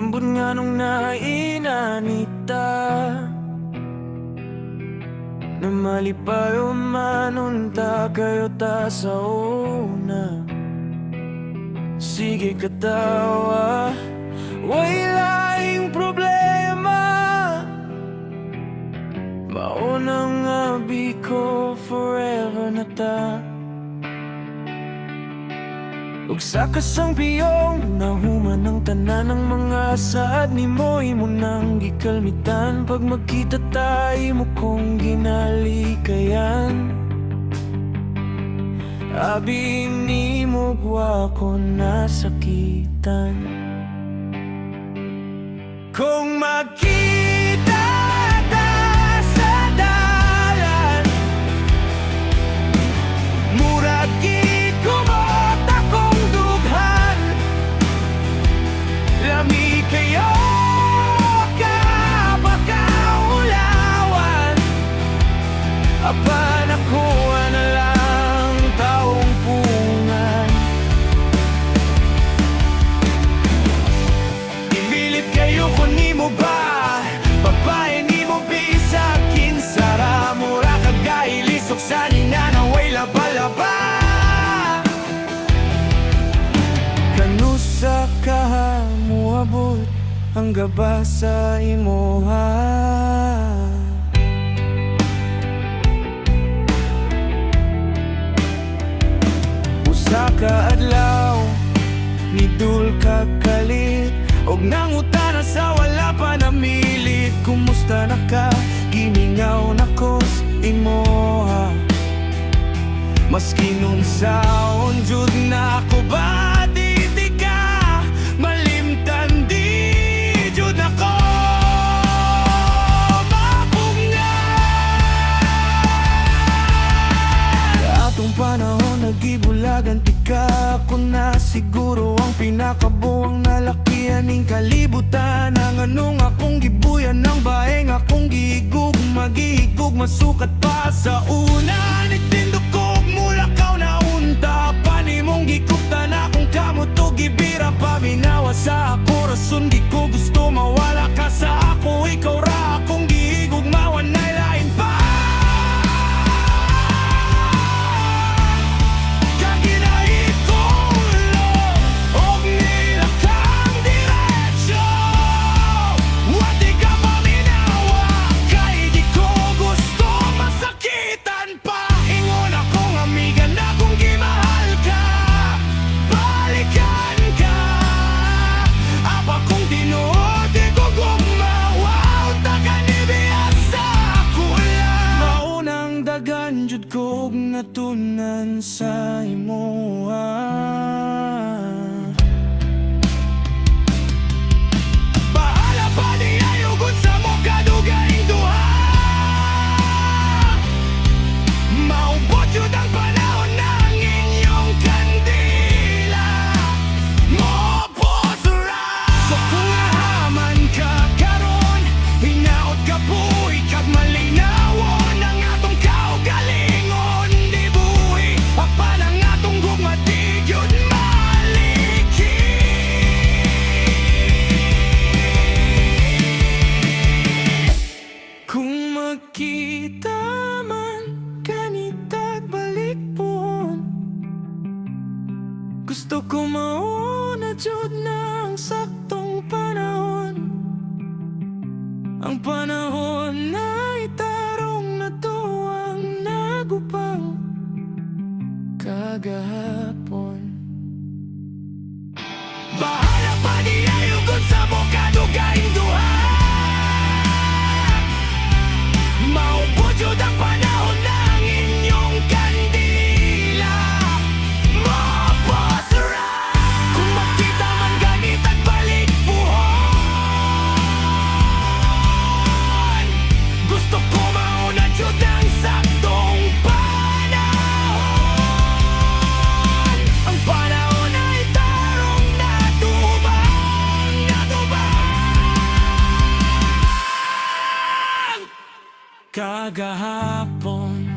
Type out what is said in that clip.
Ambot nga nung nainanita na malipayo manunta kayo ta sa una. Sige katawa, way laing problema. Maunang abi ko forever na ta. Ug sa kasang piyong nahuman ang tanan ng mga saad ni mo. Imo nang gikalmitan pag magkita tayo mo kong ginalikayan. Abi ni mo gwa ko nasakitan. Kung magkita ta sa dalan, murag gid kumot akong dughan. Lami kayo ka pagkaulawan, apan ako na lang taong pungan. Ibilip kayo kung ni mo ba, babae ni mo bisag kinsara. Mura kagailisok sa ninanaway laba-laba. Kanusa ka muabot ang gaba sa imoha. Usa ka adlaw nidul ka kalit, og nangutana sa wala pa namilit. Kumusta na ka? Giningaw na kos imoha. Maski nun saon jud na ako ba di ka malimtan di jud ako mapungan. Atong panahon nagibulagan ti ka, ako na siguro ang pinakabuang nalakihan ning kalibutan. Ang anong akong gibuyan ng baeng akong gihigug, magihigug masukat pa sa una. Nitindog kog mulakaw na unta, panimong gikuptan akong kamot o gibira. Paminawa sa ako rason, di ko gusto mawala ka sa ako. Ikaw ra akong gihigug, mawanay lain pa. Jud kog natunan sa imoha. Bahala pa di ayugon sa mo kadugaing duha. Maubot yun ang panahon ng inyong kandila. Moposura. So kung ahaman ka karon, hinaot ka po ikag malinawon ang atong kaugalingon. Di buhi apan ang atong gugmati yun maliki. Kung magkita man kanitag balikpon, gusto ko mauna jud na ang saktong panahon. Ang panahon na itarong na to ang nagupang kagahapon. Bahala pa di ayugon sa mo kadugaing duha. Maubod yun ang panahon ng inyong kandila. Mapasara. Kung makita man ganit at balik buhon, gusto ko mauna jud ang saktong panahon. Ang panahon ay tarong natubang, natubang. Kagahapon